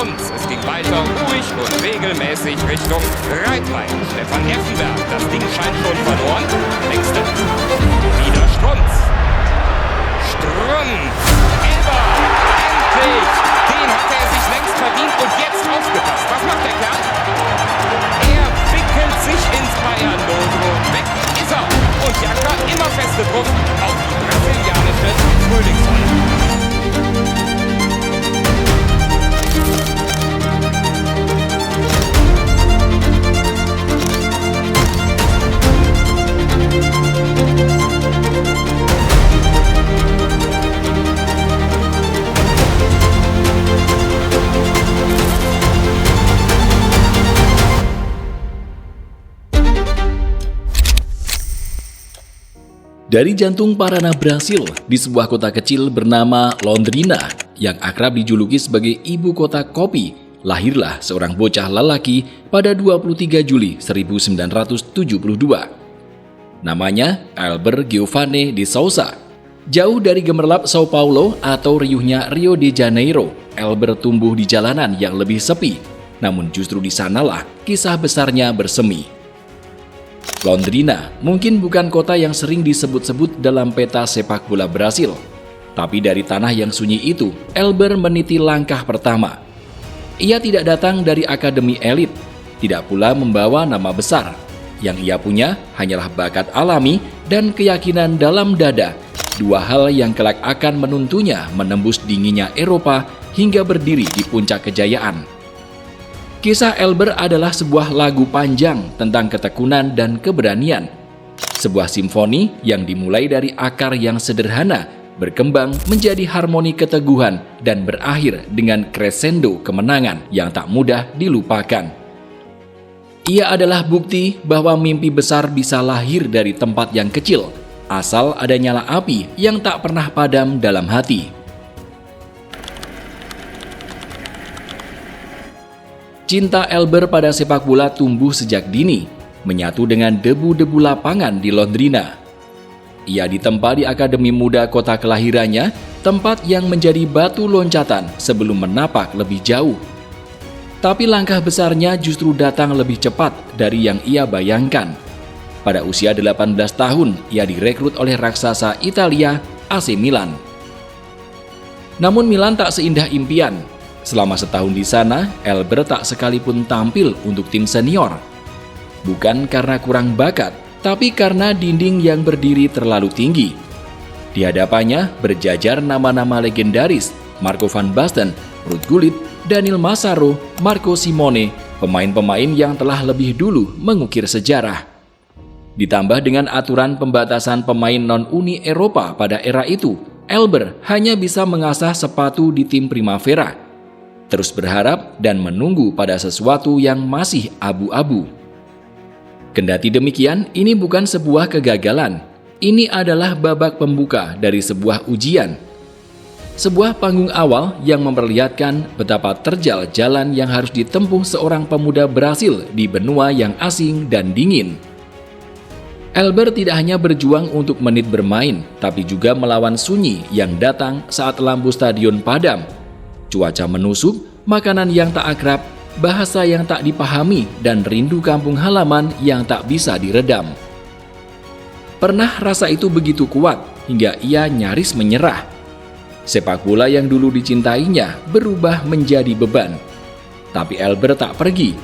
Strunz. Es ging weiter ruhig und regelmäßig Richtung Reitwein. Stefan Effenberg, das Ding scheint schon verloren. Nächste. Wieder Strunz. Strunz. Elber. Endlich. Den hatte er sich längst verdient und jetzt aufgepasst. Was macht der Kerl? Er wickelt sich ins Bayern-Logo. Weg ist er. Und Jaka immer feste Druck auf die brasilianische Frühlingssonne. Dari jantung Paraná, Brasil, di sebuah kota kecil bernama Londrina, yang akrab dijuluki sebagai ibu kota kopi, lahirlah seorang bocah lelaki pada 23 Juli 1972. Namanya Elber Giovanni de Souza. Jauh dari gemerlap Sao Paulo atau riuhnya Rio de Janeiro, Elber tumbuh di jalanan yang lebih sepi. Namun justru di sanalah kisah besarnya bersemi. Londrina mungkin bukan kota yang sering disebut-sebut dalam peta sepak bola Brasil. Tapi dari tanah yang sunyi itu, Elber meniti langkah pertama. Ia tidak datang dari akademi elit, tidak pula membawa nama besar. Yang ia punya hanyalah bakat alami dan keyakinan dalam dada. Dua hal yang kelak akan menuntunnya menembus dinginnya Eropa hingga berdiri di puncak kejayaan. Kisah Elber adalah sebuah lagu panjang tentang ketekunan dan keberanian. Sebuah simfoni yang dimulai dari akar yang sederhana, berkembang menjadi harmoni keteguhan dan berakhir dengan crescendo kemenangan yang tak mudah dilupakan. Ia adalah bukti bahwa mimpi besar bisa lahir dari tempat yang kecil, asal ada nyala api yang tak pernah padam dalam hati. Cinta Elber pada sepak bola tumbuh sejak dini, menyatu dengan debu-debu lapangan di Londrina. Ia ditempa di Akademi Muda kota kelahirannya, tempat yang menjadi batu loncatan sebelum menapak lebih jauh. Tapi langkah besarnya justru datang lebih cepat dari yang ia bayangkan. Pada usia 18 tahun, ia direkrut oleh raksasa Italia, AC Milan. Namun Milan tak seindah impian. Selama setahun di sana, Elber tak sekalipun tampil untuk tim senior. Bukan karena kurang bakat, tapi karena dinding yang berdiri terlalu tinggi. Di hadapannya berjajar nama-nama legendaris, Marco van Basten, Ruud Gullit, Daniel Massaro, Marco Simone, pemain-pemain yang telah lebih dulu mengukir sejarah. Ditambah dengan aturan pembatasan pemain non-Uni Eropa pada era itu, Elber hanya bisa mengasah sepatu di tim Primavera. Terus berharap dan menunggu pada sesuatu yang masih abu-abu. Kendati demikian, ini bukan sebuah kegagalan. Ini adalah babak pembuka dari sebuah ujian. Sebuah panggung awal yang memperlihatkan betapa terjal jalan yang harus ditempuh seorang pemuda Brasil di benua yang asing dan dingin. Elber tidak hanya berjuang untuk menit bermain, tapi juga melawan sunyi yang datang saat lampu stadion padam. Cuaca menusuk, makanan yang tak akrab, bahasa yang tak dipahami, dan rindu kampung halaman yang tak bisa diredam. Pernah rasa itu begitu kuat hingga ia nyaris menyerah. Sepak bola yang dulu dicintainya berubah menjadi beban. Tapi Elber tak pergi.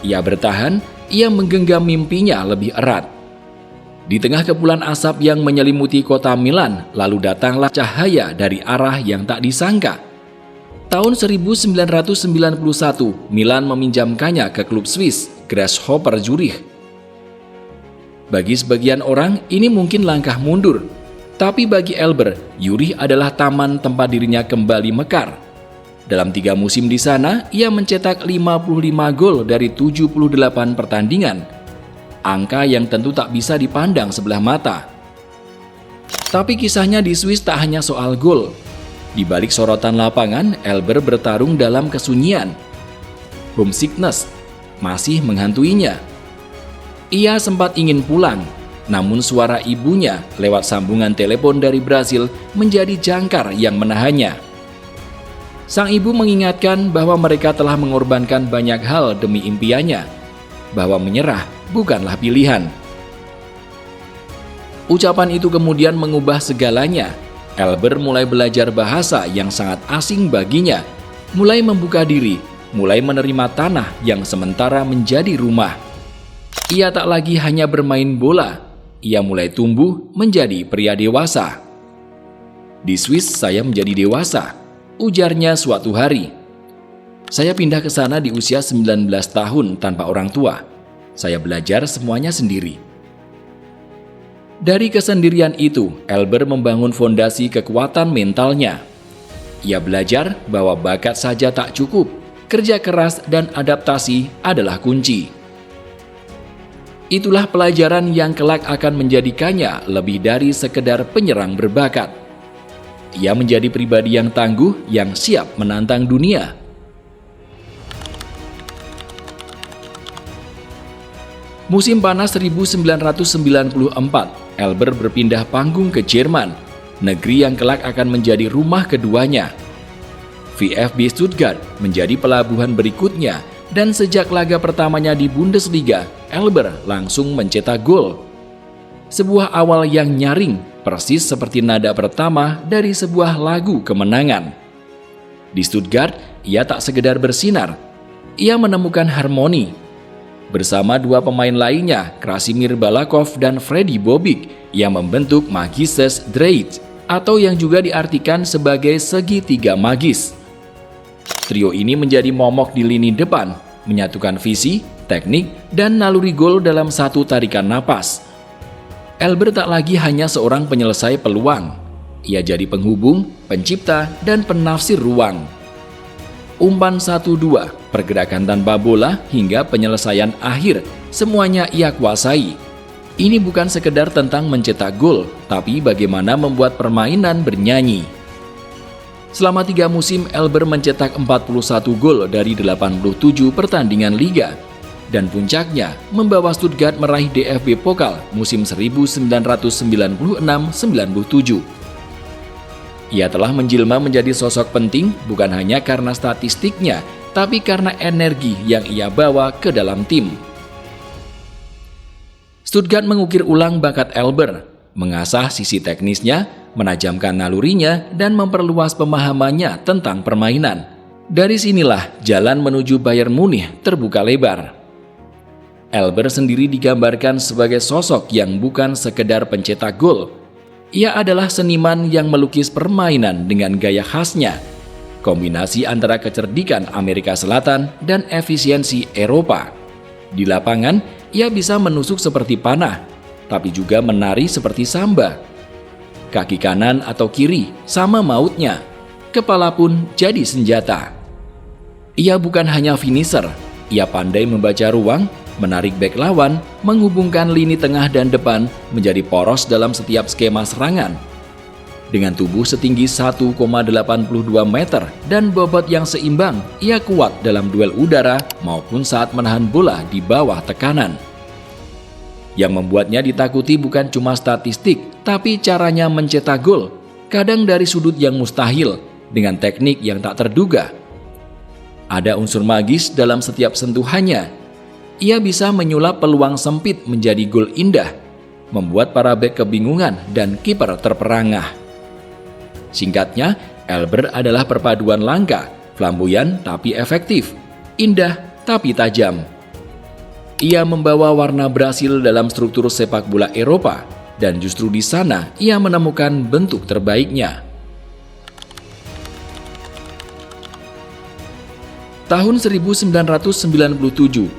Ia bertahan, ia menggenggam mimpinya lebih erat. Di tengah kepulan asap yang menyelimuti kota Milan, lalu datanglah cahaya dari arah yang tak disangka. Tahun 1991, Milan meminjamkannya ke klub Swiss, Grasshopper Zurich. Bagi sebagian orang, ini mungkin langkah mundur. Tapi bagi Elber, Zurich adalah taman tempat dirinya kembali mekar. Dalam 3 musim di sana, ia mencetak 55 gol dari 78 pertandingan. Angka yang tentu tak bisa dipandang sebelah mata. Tapi kisahnya di Swiss tak hanya soal gol. Di balik sorotan lapangan, Elber bertarung dalam kesunyian. Homesickness masih menghantuinya. Ia sempat ingin pulang, namun suara ibunya lewat sambungan telepon dari Brasil menjadi jangkar yang menahannya. Sang ibu mengingatkan bahwa mereka telah mengorbankan banyak hal demi impiannya, bahwa menyerah bukanlah pilihan. Ucapan itu kemudian mengubah segalanya. Elber mulai belajar bahasa yang sangat asing baginya, mulai membuka diri, mulai menerima tanah yang sementara menjadi rumah. Ia tak lagi hanya bermain bola, ia mulai tumbuh menjadi pria dewasa. "Di Swiss saya menjadi dewasa," ujarnya suatu hari. "Saya pindah ke sana di usia 19 tahun tanpa orang tua. Saya belajar semuanya sendiri." Dari kesendirian itu, Elber membangun fondasi kekuatan mentalnya. Ia belajar bahwa bakat saja tak cukup, kerja keras dan adaptasi adalah kunci. Itulah pelajaran yang kelak akan menjadikannya lebih dari sekedar penyerang berbakat. Ia menjadi pribadi yang tangguh yang siap menantang dunia. Musim panas 1994, Elber berpindah panggung ke Jerman, negeri yang kelak akan menjadi rumah keduanya. VfB Stuttgart menjadi pelabuhan berikutnya, dan sejak laga pertamanya di Bundesliga, Elber langsung mencetak gol. Sebuah awal yang nyaring, persis seperti nada pertama dari sebuah lagu kemenangan. Di Stuttgart, ia tak sekedar bersinar, ia menemukan harmoni. Bersama dua pemain lainnya, Krasimir Balakov dan Freddy Bobic, yang membentuk Magisches Dreieck, atau yang juga diartikan sebagai segitiga magis. Trio ini menjadi momok di lini depan, menyatukan visi, teknik, dan naluri gol dalam satu tarikan napas. Elber tak lagi hanya seorang penyelesai peluang. Ia jadi penghubung, pencipta, dan penafsir ruang. Umpan 1-2, pergerakan tanpa bola, hingga penyelesaian akhir, semuanya ia kuasai. Ini bukan sekedar tentang mencetak gol, tapi bagaimana membuat permainan bernyanyi. Selama 3 musim, Elber mencetak 41 gol dari 87 pertandingan liga. Dan puncaknya, membawa Stuttgart meraih DFB Pokal musim 1996-97. Ia telah menjelma menjadi sosok penting bukan hanya karena statistiknya, tapi karena energi yang ia bawa ke dalam tim. Stuttgart mengukir ulang bakat Elber, mengasah sisi teknisnya, menajamkan nalurinya, dan memperluas pemahamannya tentang permainan. Dari sinilah jalan menuju Bayern Munich terbuka lebar. Elber sendiri digambarkan sebagai sosok yang bukan sekedar pencetak gol. Ia adalah seniman yang melukis permainan dengan gaya khasnya, kombinasi antara kecerdikan Amerika Selatan dan efisiensi Eropa. Di lapangan, ia bisa menusuk seperti panah, tapi juga menari seperti samba. Kaki kanan atau kiri sama mautnya, kepala pun jadi senjata. Ia bukan hanya finisher, ia pandai membaca ruang, menarik bek lawan, menghubungkan lini tengah dan depan menjadi poros dalam setiap skema serangan. Dengan tubuh setinggi 1,82 meter dan bobot yang seimbang, ia kuat dalam duel udara maupun saat menahan bola di bawah tekanan. Yang membuatnya ditakuti bukan cuma statistik, tapi caranya mencetak gol, kadang dari sudut yang mustahil, dengan teknik yang tak terduga. Ada unsur magis dalam setiap sentuhannya. Ia bisa menyulap peluang sempit menjadi gol indah, membuat para bek kebingungan dan kiper terperangah. Singkatnya, Elber adalah perpaduan langka, flamboyan tapi efektif, indah tapi tajam. Ia membawa warna Brasil dalam struktur sepak bola Eropa, dan justru di sana ia menemukan bentuk terbaiknya. Tahun 1997,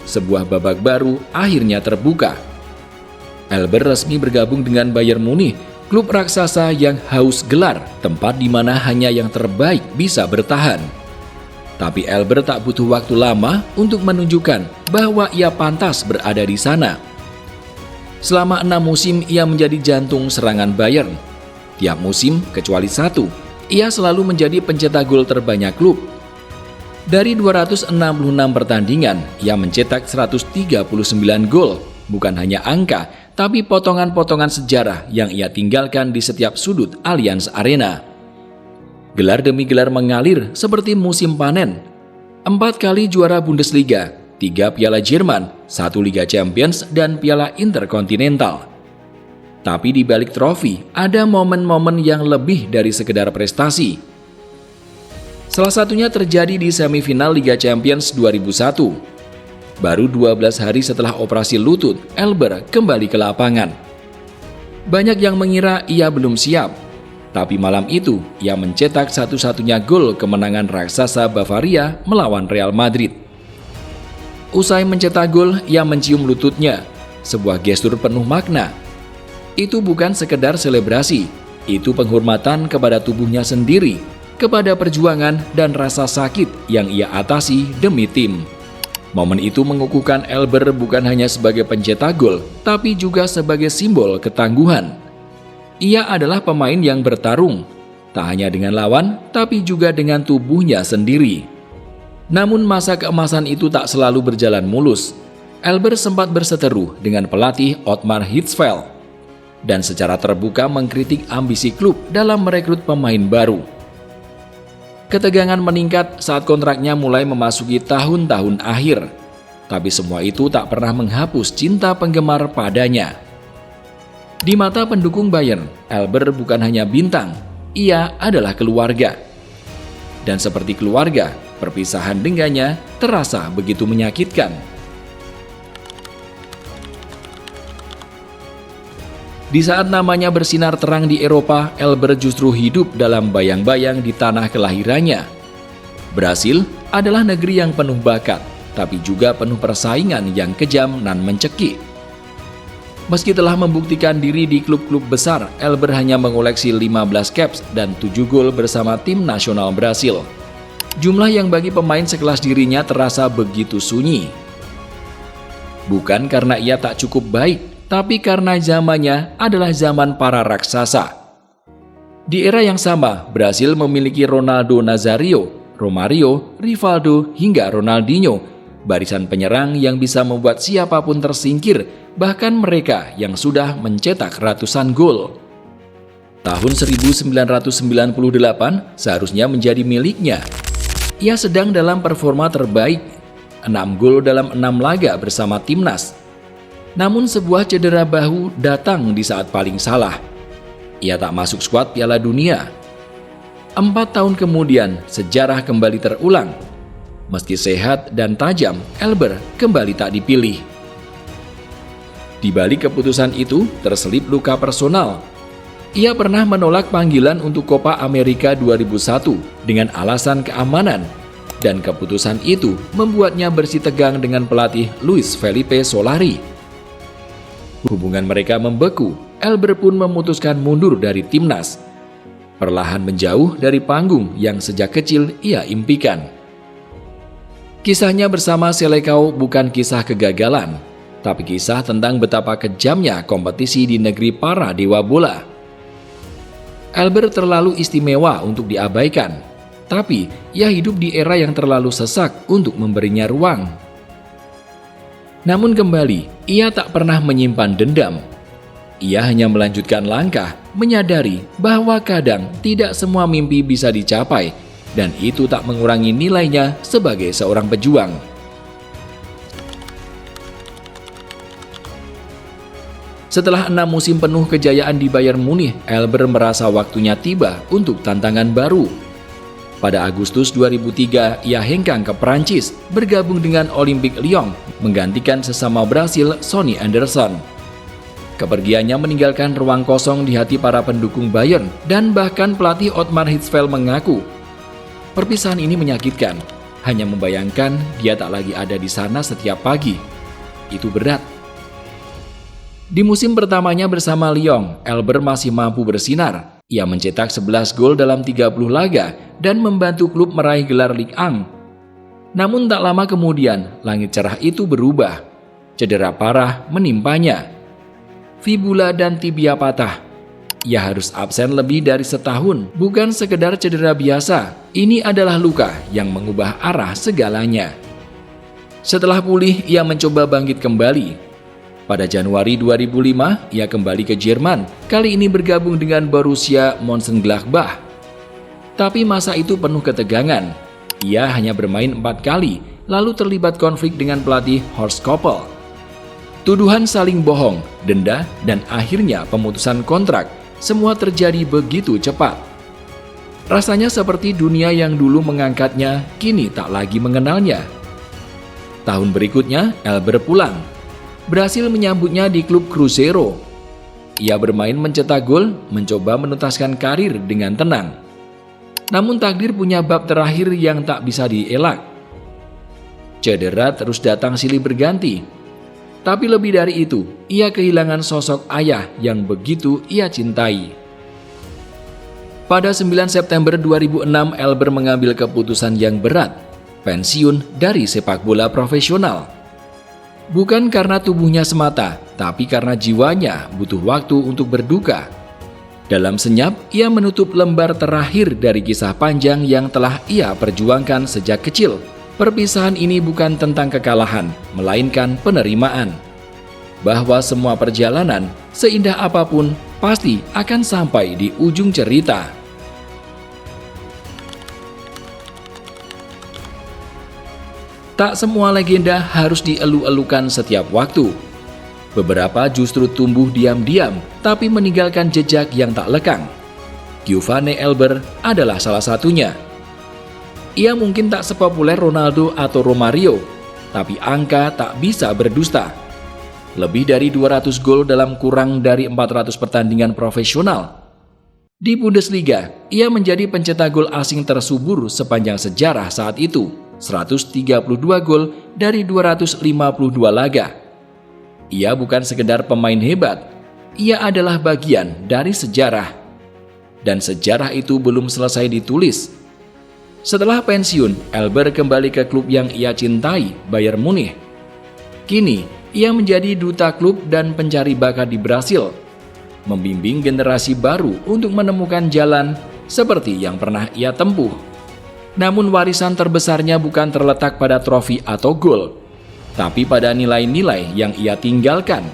sebuah babak baru akhirnya terbuka. Elber resmi bergabung dengan Bayern Munich, klub raksasa yang haus gelar, tempat di mana hanya yang terbaik bisa bertahan. Tapi Elber tak butuh waktu lama untuk menunjukkan bahwa ia pantas berada di sana. Selama 6 musim ia menjadi jantung serangan Bayern. Tiap musim, kecuali satu, ia selalu menjadi pencetak gol terbanyak klub. Dari 266 pertandingan, ia mencetak 139 gol, bukan hanya angka, tapi potongan-potongan sejarah yang ia tinggalkan di setiap sudut Allianz Arena. Gelar demi gelar mengalir seperti musim panen. 4 kali juara Bundesliga, 3 Piala Jerman, 1 Liga Champions, dan Piala Interkontinental. Tapi di balik trofi, ada momen-momen yang lebih dari sekedar prestasi. Salah satunya terjadi di semifinal Liga Champions 2001. Baru 12 hari setelah operasi lutut, Elber kembali ke lapangan. Banyak yang mengira ia belum siap, tapi malam itu ia mencetak satu-satunya gol kemenangan raksasa Bavaria melawan Real Madrid. Usai mencetak gol, ia mencium lututnya, sebuah gestur penuh makna. Itu bukan sekedar selebrasi, itu penghormatan kepada tubuhnya sendiri, kepada perjuangan dan rasa sakit yang ia atasi demi tim. Momen itu mengukuhkan Elber bukan hanya sebagai pencetak gol, tapi juga sebagai simbol ketangguhan. Ia adalah pemain yang bertarung, tak hanya dengan lawan, tapi juga dengan tubuhnya sendiri. Namun masa keemasan itu tak selalu berjalan mulus. Elber sempat berseteru dengan pelatih Ottmar Hitzfeld, dan secara terbuka mengkritik ambisi klub dalam merekrut pemain baru. Ketegangan meningkat saat kontraknya mulai memasuki tahun-tahun akhir, tapi semua itu tak pernah menghapus cinta penggemar padanya. Di mata pendukung Bayern, Elber bukan hanya bintang, ia adalah keluarga. Dan seperti keluarga, perpisahan dengannya terasa begitu menyakitkan. Di saat namanya bersinar terang di Eropa, Elber justru hidup dalam bayang-bayang di tanah kelahirannya. Brasil adalah negeri yang penuh bakat, tapi juga penuh persaingan yang kejam dan mencekik. Meski telah membuktikan diri di klub-klub besar, Elber hanya mengoleksi 15 caps dan 7 gol bersama tim nasional Brasil. Jumlah yang bagi pemain sekelas dirinya terasa begitu sunyi. Bukan karena ia tak cukup baik, tapi karena zamannya adalah zaman para raksasa. Di era yang sama, Brasil memiliki Ronaldo Nazario, Romario, Rivaldo, hingga Ronaldinho, barisan penyerang yang bisa membuat siapapun tersingkir, bahkan mereka yang sudah mencetak ratusan gol. Tahun 1998 seharusnya menjadi miliknya. Ia sedang dalam performa terbaik, 6 gol dalam 6 laga bersama timnas. Namun sebuah cedera bahu datang di saat paling salah. Ia tak masuk skuad Piala Dunia. 4 tahun kemudian, sejarah kembali terulang. Meski sehat dan tajam, Elber kembali tak dipilih. Di balik keputusan itu, terselip luka personal. Ia pernah menolak panggilan untuk Copa America 2001 dengan alasan keamanan. Dan keputusan itu membuatnya bersitegang dengan pelatih Luis Felipe Solari. Hubungan mereka membeku, Elber pun memutuskan mundur dari timnas. Perlahan menjauh dari panggung yang sejak kecil ia impikan. Kisahnya bersama Selecao bukan kisah kegagalan, tapi kisah tentang betapa kejamnya kompetisi di negeri para dewa bola. Elber terlalu istimewa untuk diabaikan, tapi ia hidup di era yang terlalu sesak untuk memberinya ruang. Namun kembali, ia tak pernah menyimpan dendam. Ia hanya melanjutkan langkah, menyadari bahwa kadang tidak semua mimpi bisa dicapai, dan itu tak mengurangi nilainya sebagai seorang pejuang. Setelah 6 musim penuh kejayaan di Bayern Munich, Elber merasa waktunya tiba untuk tantangan baru. Pada Agustus 2003, ia hengkang ke Prancis, bergabung dengan Olympique Lyon, menggantikan sesama Brasil Sonny Anderson. Kepergiannya meninggalkan ruang kosong di hati para pendukung Bayern, dan bahkan pelatih Ottmar Hitzfeld mengaku, perpisahan ini menyakitkan, hanya membayangkan dia tak lagi ada di sana setiap pagi. Itu berat. Di musim pertamanya bersama Lyon, Elber masih mampu bersinar. Ia mencetak 11 gol dalam 30 laga dan membantu klub meraih gelar Ligue 1. Namun tak lama kemudian, langit cerah itu berubah. Cedera parah menimpanya. Fibula dan tibia patah. Ia harus absen lebih dari setahun, bukan sekedar cedera biasa. Ini adalah luka yang mengubah arah segalanya. Setelah pulih, ia mencoba bangkit kembali. Pada Januari 2005, ia kembali ke Jerman, kali ini bergabung dengan Borussia Mönchengladbach. Tapi masa itu penuh ketegangan. Ia hanya bermain 4 kali, lalu terlibat konflik dengan pelatih Horst Koppel. Tuduhan saling bohong, denda, dan akhirnya pemutusan kontrak, semua terjadi begitu cepat. Rasanya seperti dunia yang dulu mengangkatnya, kini tak lagi mengenalnya. Tahun berikutnya, Elber pulang. Berhasil menyambutnya di klub Cruzeiro. Ia bermain mencetak gol, mencoba menuntaskan karir dengan tenang. Namun takdir punya bab terakhir yang tak bisa dielak. Cedera terus datang silih berganti. Tapi lebih dari itu, ia kehilangan sosok ayah yang begitu ia cintai. Pada 9 September 2006, Elber mengambil keputusan yang berat, pensiun dari sepak bola profesional. Bukan karena tubuhnya semata, tapi karena jiwanya butuh waktu untuk berduka. Dalam senyap, ia menutup lembar terakhir dari kisah panjang yang telah ia perjuangkan sejak kecil. Perpisahan ini bukan tentang kekalahan, melainkan penerimaan. Bahwa semua perjalanan, seindah apapun, pasti akan sampai di ujung cerita. Tak semua legenda harus dielu-elukan setiap waktu. Beberapa justru tumbuh diam-diam, tapi meninggalkan jejak yang tak lekang. Giovanni Elber adalah salah satunya. Ia mungkin tak sepopuler Ronaldo atau Romario, tapi angka tak bisa berdusta. Lebih dari 200 gol dalam kurang dari 400 pertandingan profesional. Di Bundesliga, ia menjadi pencetak gol asing tersubur sepanjang sejarah saat itu, 132 gol dari 252 laga. Ia bukan sekedar pemain hebat, ia adalah bagian dari sejarah. Dan sejarah itu belum selesai ditulis. Setelah pensiun, Elber kembali ke klub yang ia cintai, Bayern Munich. Kini, ia menjadi duta klub dan pencari bakat di Brasil, membimbing generasi baru untuk menemukan jalan seperti yang pernah ia tempuh. Namun warisan terbesarnya bukan terletak pada trofi atau gol, tapi pada nilai-nilai yang ia tinggalkan.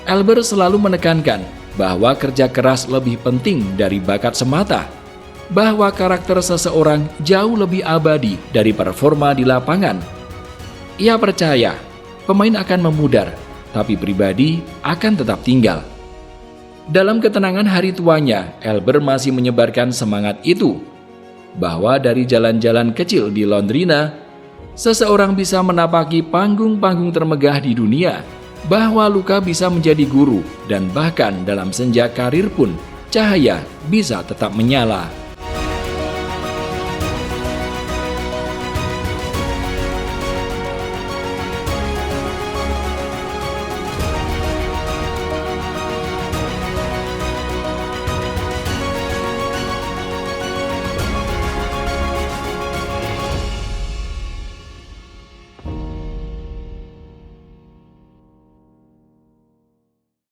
Elber selalu menekankan bahwa kerja keras lebih penting dari bakat semata, bahwa karakter seseorang jauh lebih abadi dari performa di lapangan. Ia percaya pemain akan memudar, tapi pribadi akan tetap tinggal. Dalam ketenangan hari tuanya, Elber masih menyebarkan semangat itu, bahwa dari jalan-jalan kecil di Londrina, seseorang bisa menapaki panggung-panggung termegah di dunia, bahwa luka bisa menjadi guru, dan bahkan dalam senja karir pun, cahaya bisa tetap menyala.